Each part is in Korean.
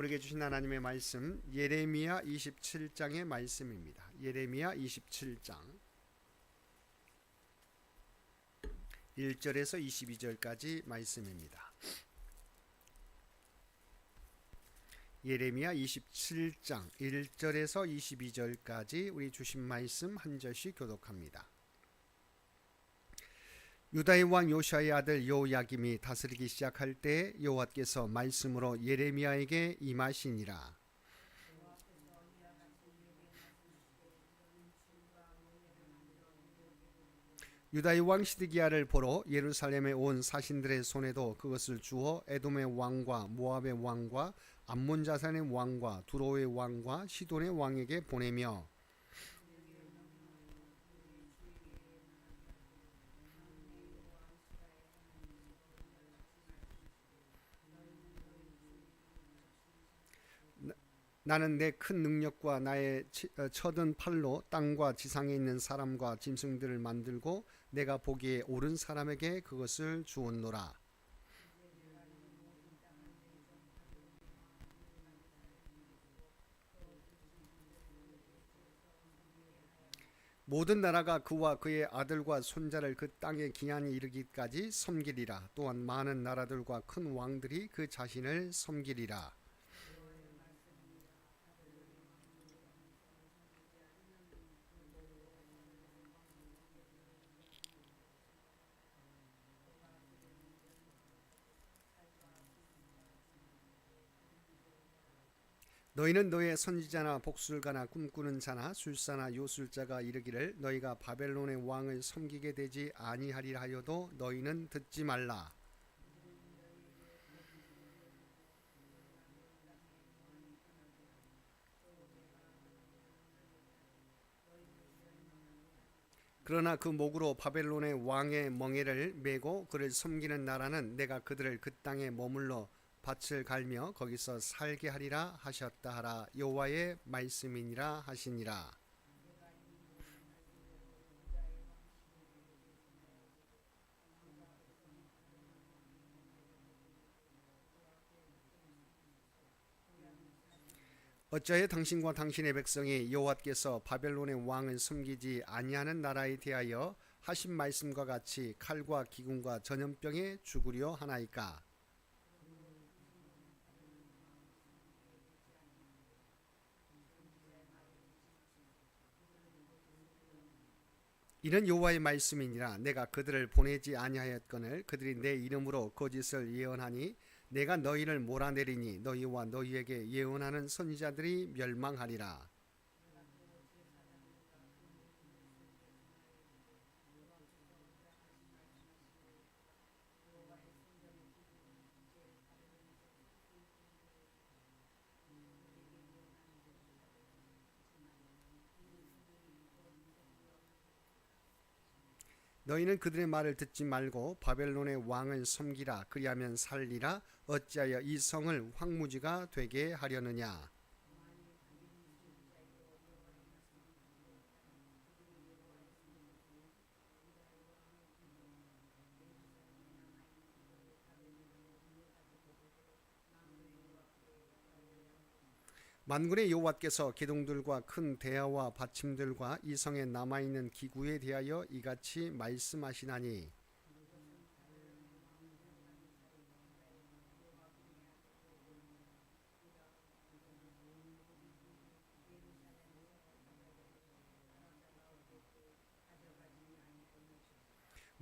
우리에게 주신 하나님의 말씀 예레미야 27장의 말씀입니다. 예레미야 27장 1절에서 22절까지 말씀입니다. 예레미야 27장 1절에서 22절까지 우리 주신 말씀 한 절씩 교독합니다. 유다의 왕 요시아의 아들 요야김이 다스리기 시작할 때 여호와께서 말씀으로 예레미야에게 임하시니라. 유다의 왕 시드기야를 보러 예루살렘에 온 사신들의 손에도 그것을 주어 에돔의 왕과 모압의 왕과 암몬 자산의 왕과 두로의 왕과 시돈의 왕에게 보내며 나는 내 큰 능력과 나의 쳐든 팔로 땅과 지상에 있는 사람과 짐승들을 만들고 내가 보기에 옳은 사람에게 그것을 주었노라. 모든 나라가 그와 그의 아들과 손자를 그 땅에 기한이 이르기까지 섬기리라. 또한 많은 나라들과 큰 왕들이 그 자신을 섬기리라. 너희는 너의 선지자나 복술가나 꿈꾸는 자나 술사나 요술자가 이르기를 너희가 바벨론의 왕을 섬기게 되지 아니하리라 하여도 너희는 듣지 말라. 그러나 그 목으로 바벨론의 왕의 멍에를 메고 그를 섬기는 나라는 내가 그들을 그 땅에 머물러 밭을 갈며 거기서 살게 하리라 하셨다 하라. 여호와의 말씀이니라 하시니라. 어찌하여 당신과 당신의 백성이 여호와께서 바벨론의 왕을 섬기지 아니하는 나라에 대하여 하신 말씀과 같이 칼과 기근과 전염병에 죽으려 하나이까? 이는 여호와의 말씀이니라. 내가 그들을 보내지 아니하였거늘 그들이 내 이름으로 거짓을 예언하니 내가 너희를 몰아내리니 너희와 너희에게 예언하는 선지자들이 멸망하리라. 너희는 그들의 말을 듣지 말고 바벨론의 왕을 섬기라. 그리하면 살리라. 어찌하여 이 성을 황무지가 되게 하려느냐. 만군의 여호와께서 기둥들과 큰 대야와 받침들과 이 성에 남아있는 기구에 대하여 이같이 말씀하시나니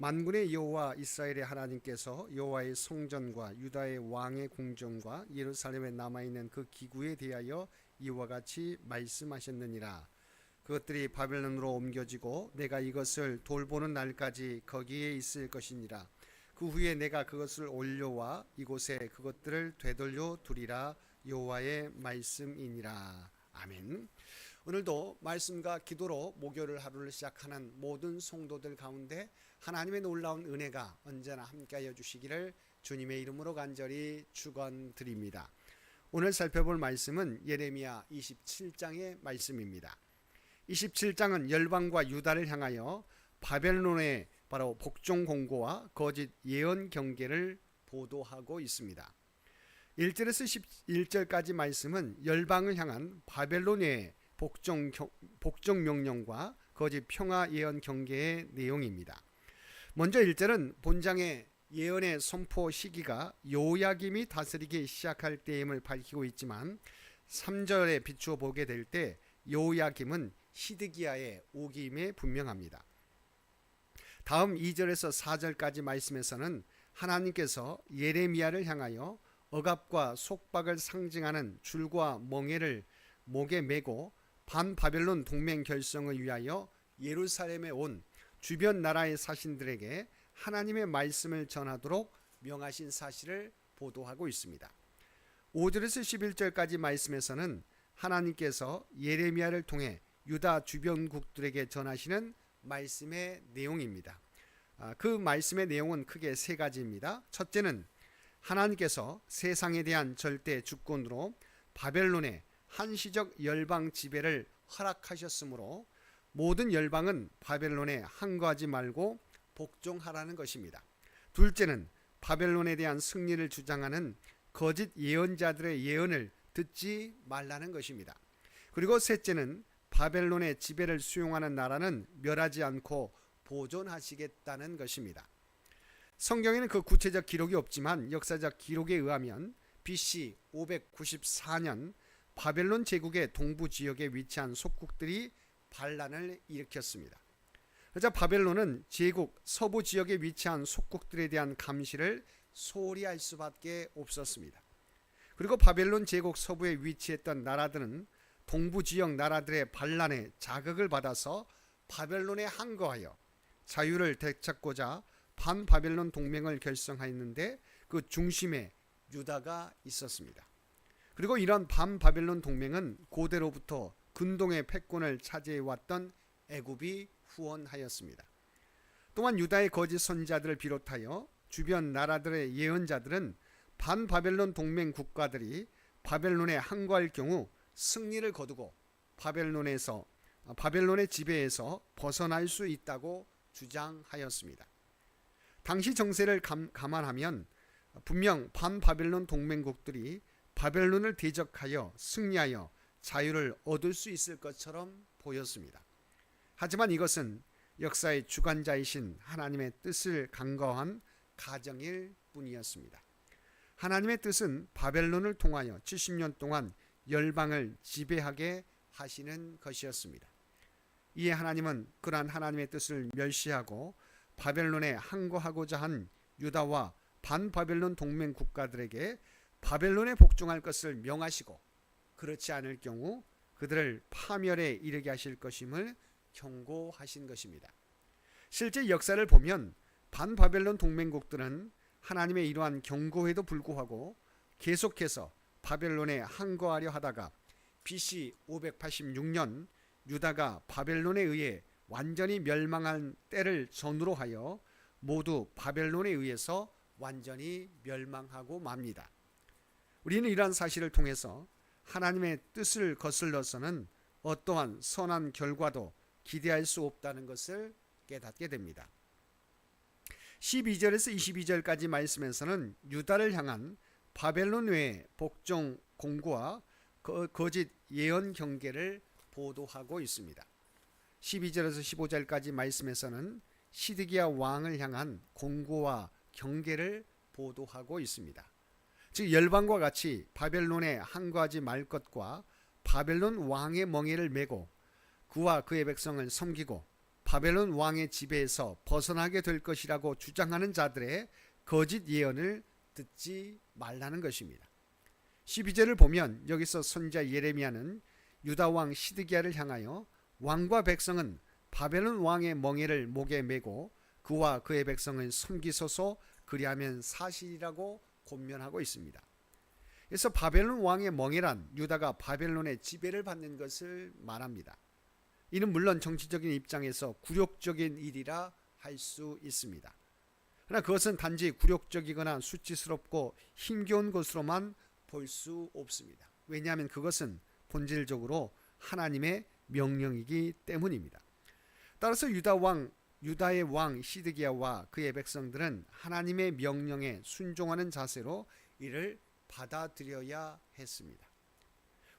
만군의 여호와 이스라엘의 하나님께서 여호와의 성전과 유다의 왕의 궁전과 예루살렘에 남아있는 그 기구에 대하여 이와 같이 말씀하셨느니라. 그것들이 바벨론으로 옮겨지고 내가 이것을 돌보는 날까지 거기에 있을 것이니라. 그 후에 내가 그것을 올려와 이곳에 그것들을 되돌려 두리라. 여호와의 말씀이니라. 아멘. 오늘도 말씀과 기도로 목요일 하루를 시작하는 모든 성도들 가운데 하나님의 놀라운 은혜가 언제나 함께하여 주시기를 주님의 이름으로 간절히 축원드립니다. 오늘 살펴볼 말씀은 예레미야 27장의 말씀입니다. 27장은 열방과 유다를 향하여 바벨론의 바로 복종 공고와 거짓 예언 경계를 보도하고 있습니다. 1절에서 11절까지 말씀은 열방을 향한 바벨론의 복종 명령과 거짓 평화 예언 경계의 내용입니다. 먼저 1절은 본장의 예언의 선포 시기가 요야김이 다스리기 시작할 때임을 밝히고 있지만 3절에 비추어 보게 될 때 요야김은 시드기야의 오기임에 분명합니다. 다음 2절에서 4절까지 말씀에서는 하나님께서 예레미야를 향하여 억압과 속박을 상징하는 줄과 멍에를 목에 메고 반바벨론 동맹 결성을 위하여 예루살렘에 온 주변 나라의 사신들에게 하나님의 말씀을 전하도록 명하신 사실을 보도하고 있습니다. 5절에서 11절까지 말씀에서는 하나님께서 예레미야를 통해 유다 주변국들에게 전하시는 말씀의 내용입니다. 그 말씀의 내용은 크게 세 가지입니다. 첫째는 하나님께서 세상에 대한 절대 주권으로 바벨론의 한시적 열방 지배를 허락하셨으므로 모든 열방은 바벨론에 항거하지 말고 복종하라는 것입니다. 둘째는 바벨론에 대한 승리를 주장하는 거짓 예언자들의 예언을 듣지 말라는 것입니다. 그리고 셋째는 바벨론의 지배를 수용하는 나라는 멸하지 않고 보존하시겠다는 것입니다. 성경에는 그 구체적 기록이 없지만 역사적 기록에 의하면 BC 594년 바벨론 제국의 동부 지역에 위치한 속국들이 반란을 일으켰습니다. 그러자 바벨론은 제국 서부 지역에 위치한 속국들에 대한 감시를 소홀히 할 수밖에 없었습니다. 그리고 바벨론 제국 서부에 위치했던 나라들은 동부 지역 나라들의 반란에 자극을 받아서 바벨론에 항거하여 자유를 되찾고자 반바벨론 동맹을 결성하였는데 그 중심에 유다가 있었습니다. 그리고 이런 반바벨론 동맹은 고대로부터 근동의 패권을 차지해왔던 애굽이 후원하였습니다. 또한 유다의 거짓 선지자들을 비롯하여 주변 나라들의 예언자들은 반바벨론 동맹 국가들이 바벨론에 항거할 경우 승리를 거두고 바벨론의 지배에서 벗어날 수 있다고 주장하였습니다. 당시 정세를 감안하면 분명 반바벨론 동맹국들이 바벨론을 대적하여 승리하여 자유를 얻을 수 있을 것처럼 보였습니다. 하지만 이것은 역사의 주관자이신 하나님의 뜻을 간과한 가정일 뿐이었습니다. 하나님의 뜻은 바벨론을 통하여 70년 동안 열방을 지배하게 하시는 것이었습니다. 이에 하나님은 그러한 하나님의 뜻을 멸시하고 바벨론에 항거하고자 한 유다와 반바벨론 동맹 국가들에게 바벨론에 복종할 것을 명하시고 그렇지 않을 경우 그들을 파멸에 이르게 하실 것임을 경고하신 것입니다. 실제 역사를 보면 반바벨론 동맹국들은 하나님의 이러한 경고에도 불구하고 계속해서 바벨론에 항거하려 하다가 BC 586년 유다가 바벨론에 의해 완전히 멸망한 때를 전후로 하여 모두 바벨론에 의해서 완전히 멸망하고 맙니다. 우리는 이러한 사실을 통해서 하나님의 뜻을 거슬러서는 어떠한 선한 결과도 기대할 수 없다는 것을 깨닫게 됩니다. 12절에서 22절까지 말씀에서는 유다를 향한 바벨론 외의 복종 공고와 거짓 예언 경계를 보도하고 있습니다. 12절에서 15절까지 말씀에서는 시드기야 왕을 향한 공고와 경계를 보도하고 있습니다. 즉 열방과 같이 바벨론에 항거하지 말 것과 바벨론 왕의 멍에를 메고 그와 그의 백성을 섬기고 바벨론 왕의 지배에서 벗어나게 될 것이라고 주장하는 자들의 거짓 예언을 듣지 말라는 것입니다. 12절을 보면 여기서 선지자 예레미야는 유다 왕 시드기야를 향하여 왕과 백성은 바벨론 왕의 멍에를 목에 메고 그와 그의 백성을 섬기소서 그리하면 사실이라고 권면하고 있습니다. 그래서 바벨론 왕의 멍에란 유다가 바벨론의 지배를 받는 것을 말합니다. 이는 물론 정치적인 입장에서 굴욕적인 일이라 할 수 있습니다. 그러나 그것은 단지 굴욕적이거나 수치스럽고 힘겨운 것으로만 볼 수 없습니다. 왜냐하면 그것은 본질적으로 하나님의 명령이기 때문입니다. 따라서 유다의 왕 시드기야와 그의 백성들은 하나님의 명령에 순종하는 자세로 이를 받아들여야 했습니다.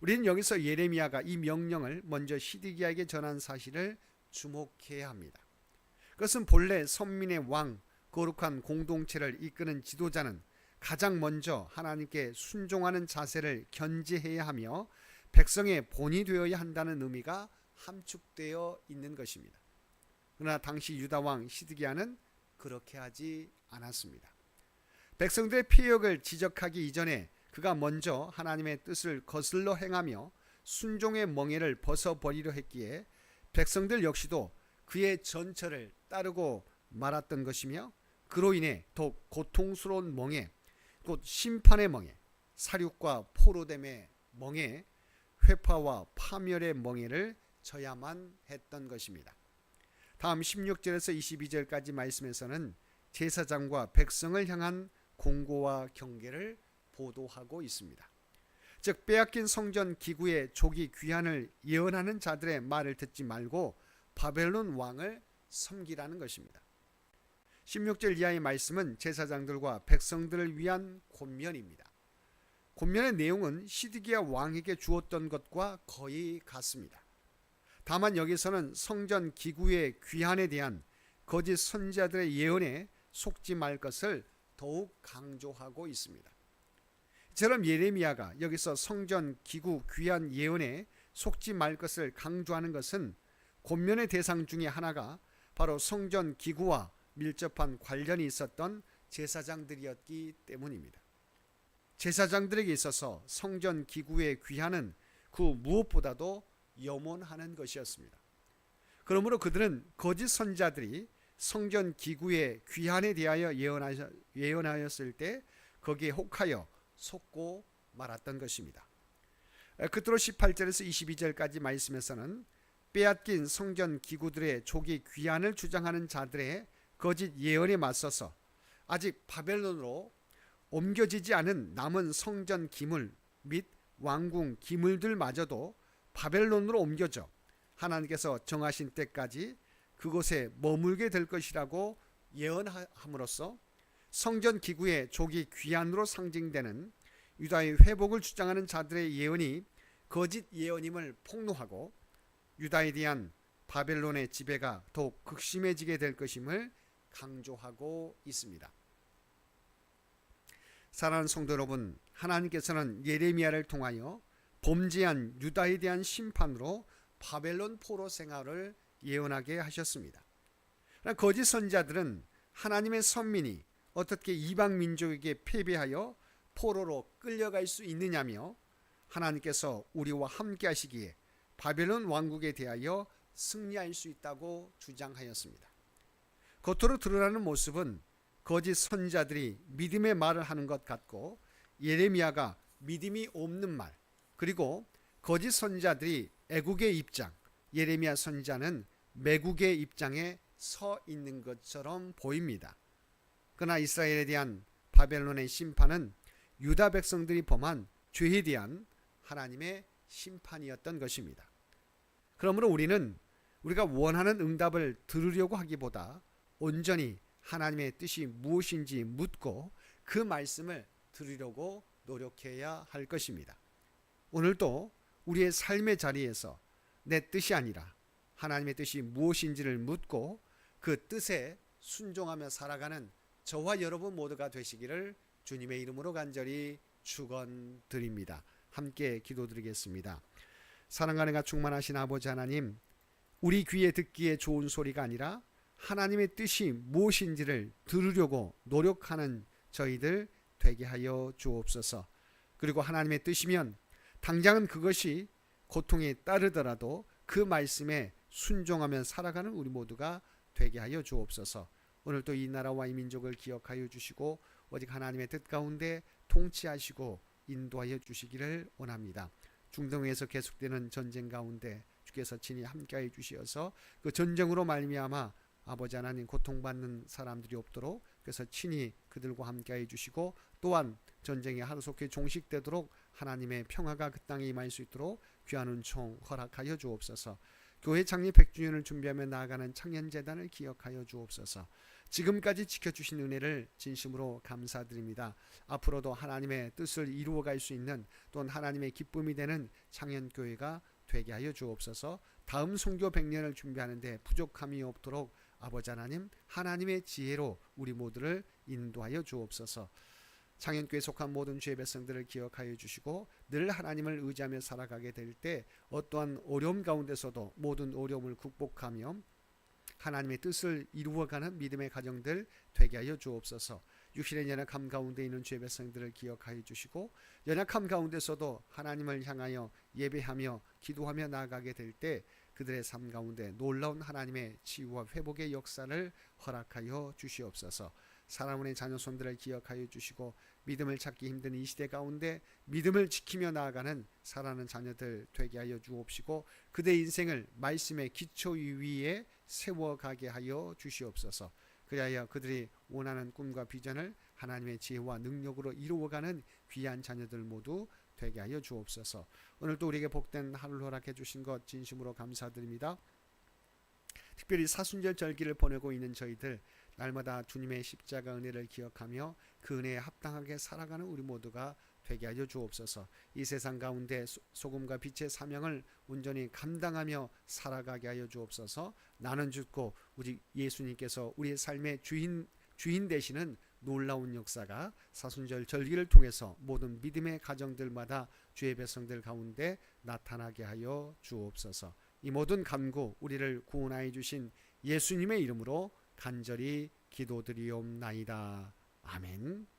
우리는 여기서 예레미야가 이 명령을 먼저 시드기야에게 전한 사실을 주목해야 합니다. 그것은 본래 선민의 왕, 거룩한 공동체를 이끄는 지도자는 가장 먼저 하나님께 순종하는 자세를 견지해야 하며 백성의 본이 되어야 한다는 의미가 함축되어 있는 것입니다. 그러나 당시 유다 왕 시드기야는 그렇게 하지 않았습니다. 백성들의 피역을 지적하기 이전에 그가 먼저 하나님의 뜻을 거슬러 행하며 순종의 멍에를 벗어버리려 했기에 백성들 역시도 그의 전철을 따르고 말았던 것이며 그로 인해 더욱 고통스러운 멍에, 곧 심판의 멍에, 사륙과 포로됨의 멍에, 회파와 파멸의 멍에를 져야만 했던 것입니다. 다음 16절에서 22절까지 말씀에서는 제사장과 백성을 향한 공고와 경계를 보도하고 있습니다. 즉 빼앗긴 성전 기구의 조기 귀환을 예언하는 자들의 말을 듣지 말고 바벨론 왕을 섬기라는 것입니다. 16절 이하의 말씀은 제사장들과 백성들을 위한 권면입니다. 권면의 내용은 시드기야 왕에게 주었던 것과 거의 같습니다. 다만 여기서는 성전 기구의 귀환에 대한 거짓 선지자들의 예언에 속지 말 것을 더욱 강조하고 있습니다. 이처럼 예레미야가 여기서 성전 기구 귀환 예언에 속지 말 것을 강조하는 것은 권면의 대상 중에 하나가 바로 성전 기구와 밀접한 관련이 있었던 제사장들이었기 때문입니다. 제사장들에게 있어서 성전 기구의 귀환은 그 무엇보다도 염원하는 것이었습니다. 그러므로 그들은 거짓 선지자들이 성전 기구의 귀환에 대하여 예언하였을 때 거기에 혹하여 속고 말았던 것입니다. 끝으로 18절에서 22절까지 말씀에서는 빼앗긴 성전 기구들의 조기 귀환을 주장하는 자들의 거짓 예언에 맞서서 아직 바벨론으로 옮겨지지 않은 남은 성전 기물 및 왕궁 기물들마저도 바벨론으로 옮겨져 하나님께서 정하신 때까지 그곳에 머물게 될 것이라고 예언함으로써 성전 기구의 조기 귀환으로 상징되는 유다의 회복을 주장하는 자들의 예언이 거짓 예언임을 폭로하고 유다에 대한 바벨론의 지배가 더욱 극심해지게 될 것임을 강조하고 있습니다. 사랑하는 성도 여러분, 하나님께서는 예레미야를 통하여 범죄한 유다에 대한 심판으로 바벨론 포로 생활을 예언하게 하셨습니다. 거짓 선지자들은 하나님의 선민이 어떻게 이방 민족에게 패배하여 포로로 끌려갈 수 있느냐며 하나님께서 우리와 함께 하시기에 바벨론 왕국에 대하여 승리할 수 있다고 주장하였습니다. 겉으로 드러나는 모습은 거짓 선지자들이 믿음의 말을 하는 것 같고 예레미야가 믿음이 없는 말, 그리고 거짓 선지자들이 애국의 입장, 예레미야 선지자는 매국의 입장에 서 있는 것처럼 보입니다. 그러나 이스라엘에 대한 바벨론의 심판은 유다 백성들이 범한 죄에 대한 하나님의 심판이었던 것입니다. 그러므로 우리는 우리가 원하는 응답을 들으려고 하기보다 온전히 하나님의 뜻이 무엇인지 묻고 그 말씀을 들으려고 노력해야 할 것입니다. 오늘도 우리의 삶의 자리에서 내 뜻이 아니라 하나님의 뜻이 무엇인지를 묻고 그 뜻에 순종하며 살아가는 저와 여러분 모두가 되시기를 주님의 이름으로 간절히 축원드립니다. 함께 기도드리겠습니다. 사랑과 은혜가 충만하신 아버지 하나님, 우리 귀에 듣기에 좋은 소리가 아니라 하나님의 뜻이 무엇인지를 들으려고 노력하는 저희들 되게 하여 주옵소서. 그리고 하나님의 뜻이면 당장은 그것이 고통에 따르더라도 그 말씀에 순종하며 살아가는 우리 모두가 되게 하여 주옵소서. 오늘도 이 나라와 이 민족을 기억하여 주시고 오직 하나님의 뜻 가운데 통치하시고 인도하여 주시기를 원합니다. 중동에서 계속되는 전쟁 가운데 주께서 친히 함께하여 주시어서 그 전쟁으로 말미암아 아버지 하나님 고통받는 사람들이 없도록 그래서 친히 그들과 함께하여 주시고 또한 전쟁이 하루속히 종식되도록 하나님의 평화가 그 땅에 임할 수 있도록 귀한 은총 허락하여 주옵소서. 교회 창립 100주년을 준비하며 나아가는 청년재단을 기억하여 주옵소서. 지금까지 지켜주신 은혜를 진심으로 감사드립니다. 앞으로도 하나님의 뜻을 이루어갈 수 있는 또는 하나님의 기쁨이 되는 창현교회가 되게 하여 주옵소서. 다음 선교 100년을 준비하는데 부족함이 없도록 아버지 하나님, 하나님의 지혜로 우리 모두를 인도하여 주옵소서. 창현교회에 속한 모든 주의 백성들을 기억하여 주시고 늘 하나님을 의지하며 살아가게 될 때 어떠한 어려움 가운데서도 모든 어려움을 극복하며 하나님의 뜻을 이루어가는 믿음의 가정들 되게 하여 주옵소서. 육신의 연약함 가운데 있는 주의 백성들을 기억하여 주시고 연약함 가운데서도 하나님을 향하여 예배하며 기도하며 나아가게 될 때 그들의 삶 가운데 놀라운 하나님의 치유와 회복의 역사를 허락하여 주시옵소서. 사랑하는 자녀손들을 기억하여 주시고 믿음을 찾기 힘든 이 시대 가운데 믿음을 지키며 나아가는 사랑하는 자녀들 되게 하여 주옵시고 그들의 인생을 말씀의 기초 위에 세워가게 하여 주시옵소서. 그리하여 그들이 원하는 꿈과 비전을 하나님의 지혜와 능력으로 이루어가는 귀한 자녀들 모두 되게 하여 주옵소서. 오늘도 우리에게 복된 하루를 허락해 주신 것 진심으로 감사드립니다. 특별히 사순절 절기를 보내고 있는 저희들 날마다 주님의 십자가 은혜를 기억하며 그 은혜에 합당하게 살아가는 우리 모두가 되게 하여 주옵소서. 이 세상 가운데 소금과 빛의 사명을 온전히 감당하며 살아가게 하여 주옵소서. 나는 죽고 우리 예수님께서 우리의 삶의 주인 되시는 놀라운 역사가 사순절 절기를 통해서 모든 믿음의 가정들마다 주의 백성들 가운데 나타나게 하여 주옵소서. 이 모든 간구 우리를 구원하여 주신 예수님의 이름으로 간절히 기도드리옵나이다. 아멘.